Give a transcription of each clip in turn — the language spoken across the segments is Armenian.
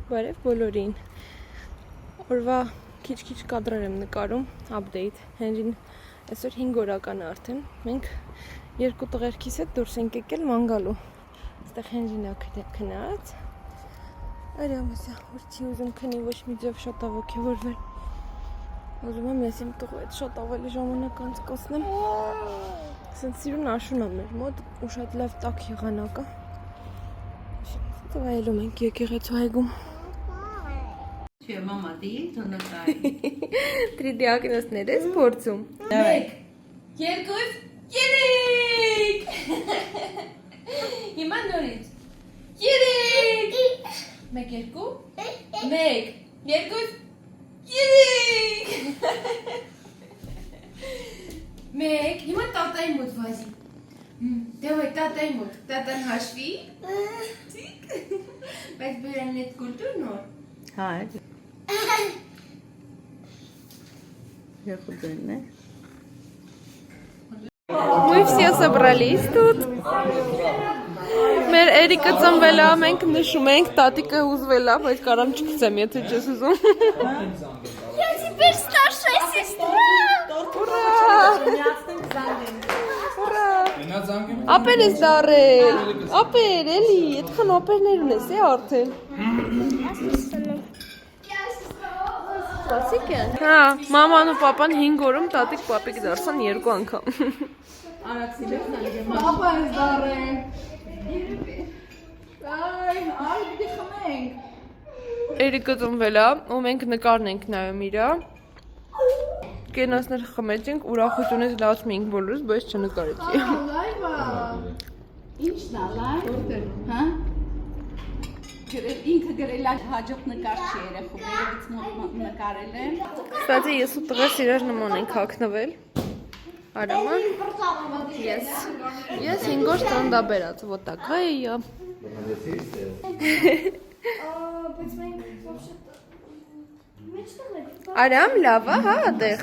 Բարև բոլորին։ Օրվա քիչ-քիչ կադրեր եմ նկարում, update։ Հենրին այսօր 5 օրական է արդեն։ Մենք երկու տղերքիս հետ դուրս ենք եկել ման գալու։ Այստեղ Հենրին է քնած։ Արամասա, որ չի ուզում քնի ոչ մի ձև շատ ողջավորվել։ Ուզում եմ ես իմ տղու հետ շատ ավելի ժամանակ անցկացնեմ։ Սենց սիրուն աշուն է մեր մոտ ու շատ լավ տաք եղանակ է։ Ծայելում ենք եկեղեցու այգում։ Չէ, մամա, դի տոնոտայի։ 3D ակնոցներ ես փորձում։ 1 2 3 Հիմա նորից 3 1 2 1 2 3 1 Հիմա տատայի մոտ վազի։ Դե տատայի մոտ, տատան հաշվի։ Բայց բերան այդ կուլտուր նոր։ Հա, Ехуденне. Мы все собрались тут. Մեր Էրիկը ծնվել է, մենք նշում ենք, տատիկը հուզվել է, բայց կարամ չգցեմ, եթե չես ուզում։ Я теперь старшая сестра. Ուրա։ Ապեր ես դարել։ Ապեր, էլի, այդքան ապերներ ունես, է արդեն։ Սասիկ են։ Հա, մաման ու պապան 5 օրում, տատիկ պապիկ դարձան 2 անգամ։ Պապա ես դարել։ Այ պիտի խմենք։ Էրիկը ծնվել է, ու մենք նկարն ենք նայում իրա։ Կենասներ խմեցինք, ուրախությունից լացում էինք բոլորս, բայց չնկարեցի։ Լայվա։ Ինչն է լայվ։ Հա։ Ինքը գրել է հաջող նկար չի երեխու, երևից նկարել է։ Կստացի ես ու տղես իրար նման ենք հագնվել։ Արամա։ Ես 5 օր ծննդա բերած, вот такая я։ Արամ լավ է, հա, այդեղ։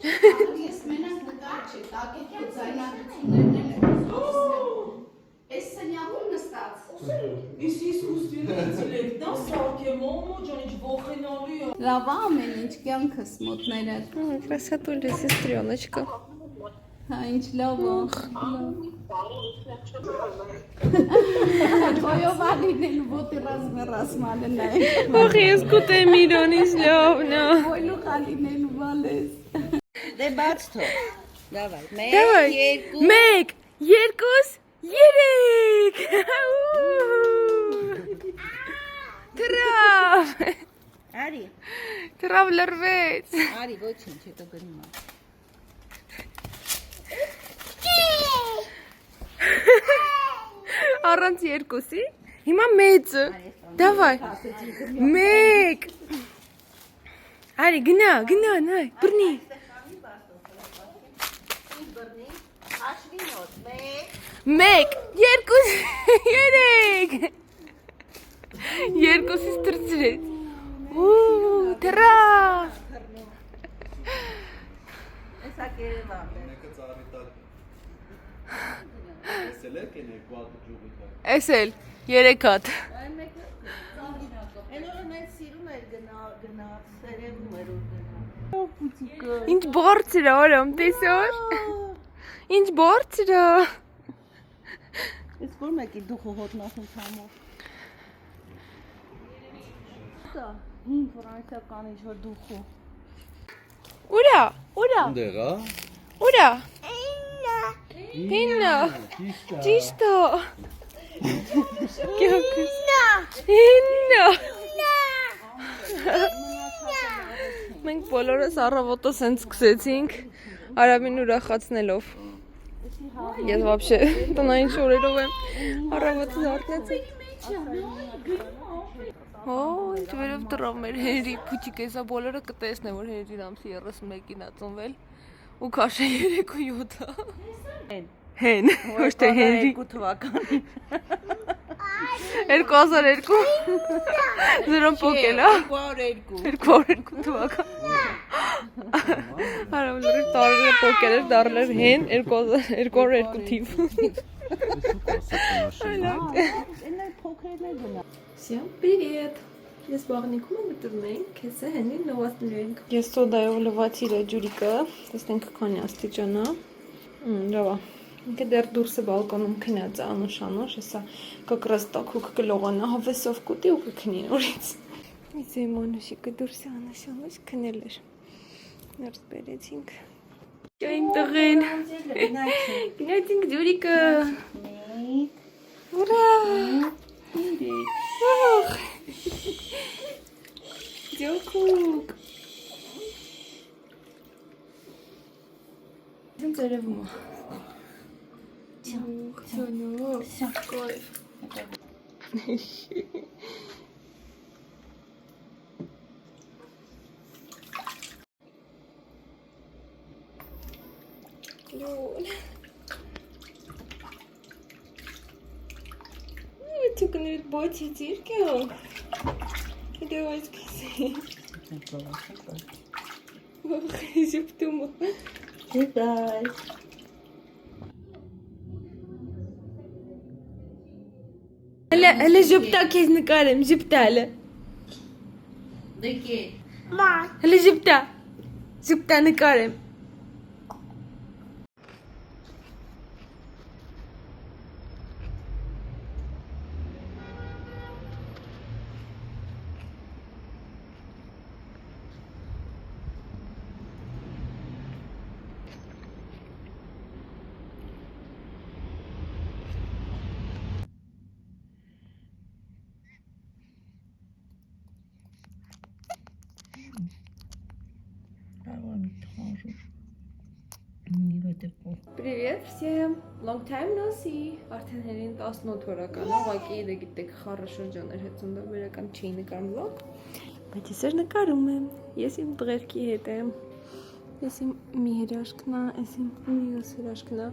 Ես մենակ նկար չի, տակետ ու ձայնագրություններն են։ Այս սենյակում նստած։ Իսկ իսկուսственный ինտելեկտ, դա սարքեմ, ոմո ջան, ինչ ողենալի է։ Լավ ամեն ինչ կյանքս մոտները։ Красотуля, сестреночка։ Հա, ինչ լավ է։ Ոյով ալինեն ոտի ռազմալեն է։ Ախ, ես կուտեմ իրոնից լավն է։ Ոյլուղ ալինեն վալես։ Դե բաց թող։ Դավայ, Դավայ, 1, 2, 3 Трավ Արի, Трավ լրվեց արի, ոչինչ, հետո գնում եմ։ Առանց երկուսի Հիմա մեծը Դավայ 1 Արի գնա, նայ, բռնի Մեկ, երկուս, երեկ Երկուսից տրծրեց Թրավ Էսա կերևան է։ Ես էլ, 3 հատ Են օրն այդ սիրուն էր գնաց, սերևում էր որ գնաց։ Ինչ բարձր է, արամ, տեսար Ինչ բարձր է Ես որ մեկի դուխու հոտնախուն համով։ Դա, 5 ֆրանսիական ինչ-որ դուխու։ Ուրա Դեղա։ Ուրա Հիննա Ճիշտ է Հիննա Մենք բոլորս առավոտը սենց սկսեցինք Արամին ուրախացնելով Ես վաբշե տնային շորերով եմ առավոտը զարթնեցի Ինչ վերև տրավ մեր հերի պուչիկ էսա բոլորը կտեսնե որ հերի ամսի 31-ին ա ծնվել ու քաշե 3-7-ա Հեն, ոչ թե հերի 2 թվականին։ 2002 Զրոն պոկել է 202 202 թվական Արամ լրիվ տարերը պոկել էր դարել էր հեն 2002 թիվ Շուտ ասա կնաշել։ Էնա փոքրել Всем привет! Ես բաղնիկում եմ մտնում ենք, քեզ է հենին լվացնելու ենք։ Ես սոդայով լվացի իր ջուրիկը, տեսնենք քանի աստիճանա։ Լավա։ Ինքը դեռ դուրսը բալկոնում քնած է անուշանուշ, հեսա կակրաս տակուկ կլողանա, հավեսով կուտի ու կքնի նորից։ Իսկ իմ անուշիկը դուրսը անուշանուշ քնել էր։ Ներս բերեցինք։ Իմ տղեն։ Գնացինք ջուրիկը։ Ուրա։ Ախ։ Ձյոքուկ։ Դեն ծերևում է։ Ձյոնո, կայֆ։ Լոլ։ Tu când boți circă? De o scăsi. Ziptu-mă. Ce dai? Hele zipta kez năcarem, ziptale. De ce? Hele zipta. Zipta năcarem. Привет всем! Long time no see! Արդեն հերին 18 օրական, ուղղակի դե գիտեք խառը շրջան էր հետում դա վերական չի նկարում վլոգ, բայց ես էր նկարում եմ, ես իմ տղերքի հետ եմ, ես իմ մի հրաշքնա, ես իմ մյուս հրաշքնա,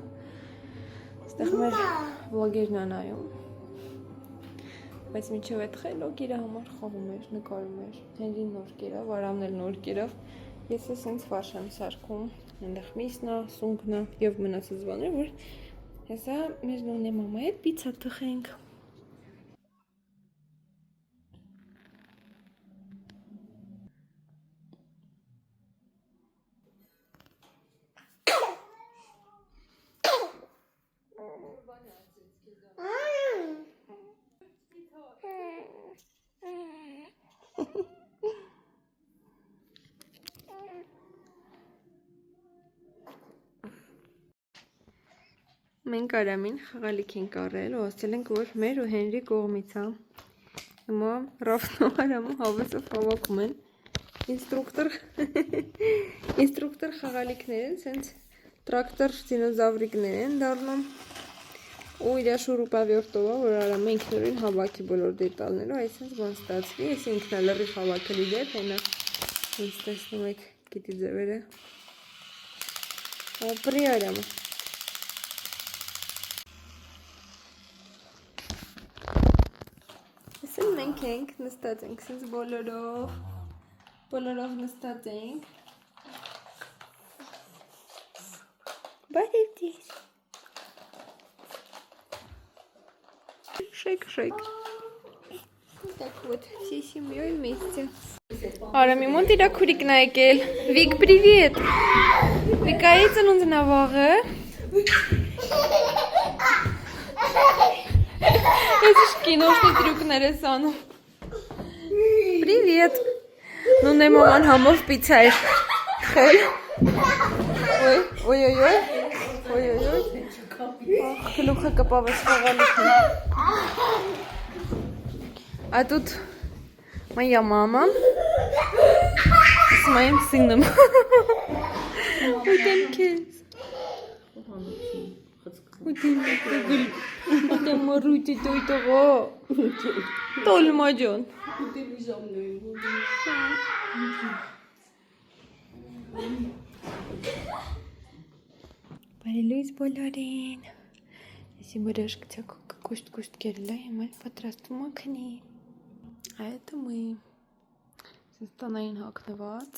ստեղ մեր վլոգերն են այում, բայց մինչև այդ խելոք իրա համար խաղում էր, նկարում էր, հենրին նոր կերավ, Արամն էլ նոր կերավ, ես ես ինձ վարշ եմ սարկում, այնտեղ միսնա, սունկնա և մնացած բաներ, որ հեսա մեր նույն մամայի հետ պիցա թխենք։ Մենք Արամին խաղալիք ենք առել ու ասել ենք, որ մեր ու Հենրի կողմից է։ Հիմա Ռաֆն ու Արամը հավեսով հավաքում են ինստրուկտոր խաղալիքներ են, սենց տրակտոր դինոզավրիկներ են դառնում ու իր շուրուպավյորտով է, որ Արամը ինքնուրույն հավաքի բոլոր դետալներով, այսինքն բան ստացվի, ես ինքն էլ լրիվ հավաքելի դեպ, հենա ինձ տեսնում եք գիտի ձևերը։ Ապրի Արամը։ Այսինքն մենք ենք նստած ենք, սենց բոլորով նստած ենք։ Բարև դիր։ Շեք։ Так вот, всей семьей вместе. Արամի մոտ իրա քուրիկն ա եկել։ Վիկ, привет։ Վիկայի ծնունդ նավաղը։ Ես կինոշնի տրյուկներ ես անում։ Привет։ Ну, не մաման համով պիցա էր խել։ Ой-ой-ой։ Գլուխը կպավեց խաղալիքն։ А тут моя мама с моим сыном. Ատեմ մռույթի տոյտողո, տոլմաջոն։ Բարելույս բոլորին, ես իմ հրաշքցակ կոշտ կերել է, հիմա պատրաստվում ակնի, այդ մի, սենց տանային հակնված,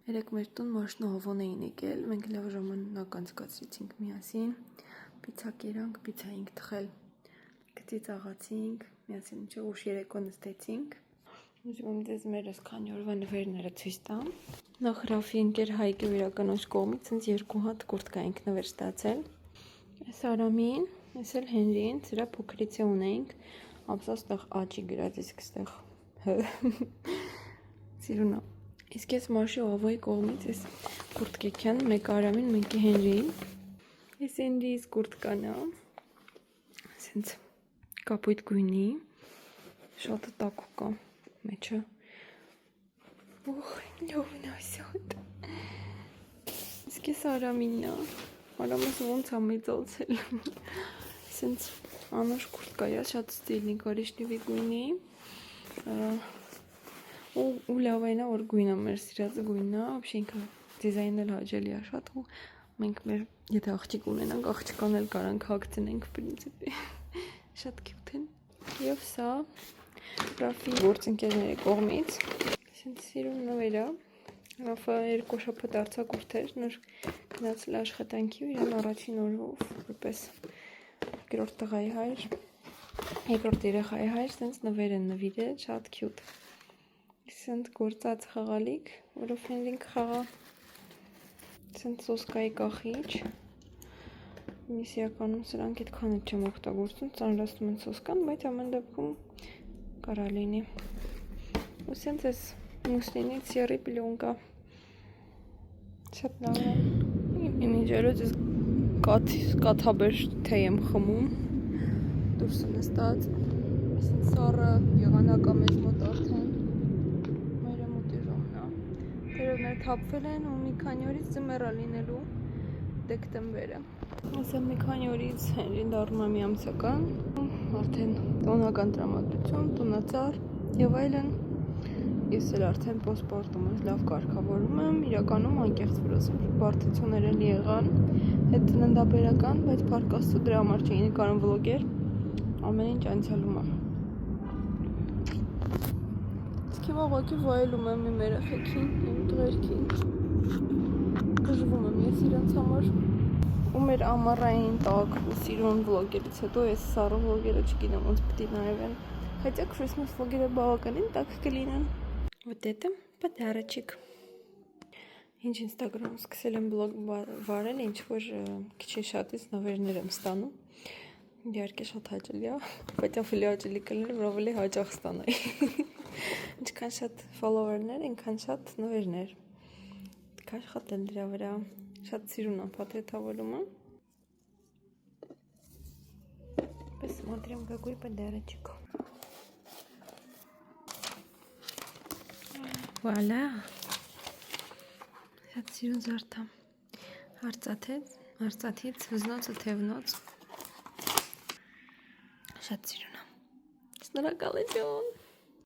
երեկ մեր տուն մաշնահովոն էին եկել, մենք լավ ժամանակ անցկացրեցինք միասին, պիցա կերանք, պիցա էինք թխել, գծից աղացինք, միասին չէ ուշ երեկո նստեցինք։ Ուզում եմ դες մեր այսքանի օրվա նվերները ցույց տամ։ Նախ Ռաֆի ընկեր Հայկի վիրականոջ կողմից ինձ 2 հատ կուրտկա ենք նվեր ստացել։ Այս Արամին, այս էլ Հենրիին, սրա փոքրից է ունեինք, ապսոս տեղ աճի գրած, իսկ ստեղ Սիրունա։ Իսկ ես Մաշի Ավոյի կողմից այս կուրտկեքյան մեկ Արամին, մեկի Հենրիին։ Այս Հենրիից կուրտկան է, սենց կապույտ գույնի, շատ տակուկ է մեջը։ Ուխ, լավն այսոտ։ Իսկ ես Արամինն է, Արամս ոնց է մեծացել։ Սենց անոշ կուրտկա է, շատ ստիլնի կարիշնիվի գույնի։ Ու լավ այնա, որ գույնը մեր սիրած գույնն է, вообще ինքը դիզայնն էլ հաճելի է շատ ու մենք մեր եթե աղջիկ ունենանք, աղջկան էլ կարանք հագցնենք պրինցիպի։ Շատ cute են։ Եվ սա Ռաֆի գործընկերների կողմից սենց սիրուն նվեր է։ Ռաֆը 2 շաբաթ արձակուրդ էր, նոր գնացել աշխատանքի ու իրան առաջին օրով որպես երկրորդ տղայի հայր, երկրորդ երեխայի հայր, սենց նվեր են նվիրել, շատ cute։ Սենց գործած խաղալիք, որով Հենրին կխաղա սենց սոսկայի կախիչ։ Միսիականում սրանք այդքան էլ չեմ օգտագործում, ծանրացնում են սոսկան, բայց ամեն դեպքում կարա լինի։ Ու սենց ես մուսլինից յերի պլյոնկա։ Շատ լավ է։ Մինիջերոց ես կաթաբեր թեյ եմ խմում, դուրսը նստած, սենց սառը եղանակա մեզ մոտ արդեն, մայրը մոտի ժամն է, տերևներ թափվել են ու մի քանի օրից ձմեռա լինելու դեկտեմբերը։ Ասեմ մի քանի օրից Հենրին դառնում է մի ամսական, արդեն տոնական տրամադրություն, տոնածառ եւ այլն։ Ես էլ արդեն պոսպորտում եմ լավ կարգավորում եմ, իրականում անկեղծ վրոսում բարդություններ են եղան, հետ ծննդաբերական, բայց փառք Աստծո դրա համար չէի նկարում վլոգեր, ամեն ինչ անցյալում է։ Իսկ հիմա ուղղակի վայելում եմ իմ երեխեքին, իմ տղերքին, գժվում եմ ես իրանց համար։ Ու մեր ամառային տակ ու սիրուն վլոգերից հետո ես սառը վլոգերը չգիտեմ ոնց պիտի նայվեն, хотя Christmas վլոգերը բավականին տակ կլինեն։ Вот это подарочек։ Ինչ Instagram սկսել եմ բլոգ վարել, ինչ որ քիչ շատից նվերներ եմ ստանում։ Իհարկե շատ հաճելի է, բայց ավելի հաճելի կլիներ, որ ավելի հաճախ ստանայի։ Ինչքան շատ follower-ներ, այնքան շատ նվերներ։ Աշխատել դրա վրա։ Շատ սիրուն եմ փաթեթավորումը։ Посмотрим, какой подарочек. Voilà. Շատ սիրուն զարդա։ Արծաթից վզնոցը թևնոց։ Շատ սիրուն եմ։ Շնորհակալություն։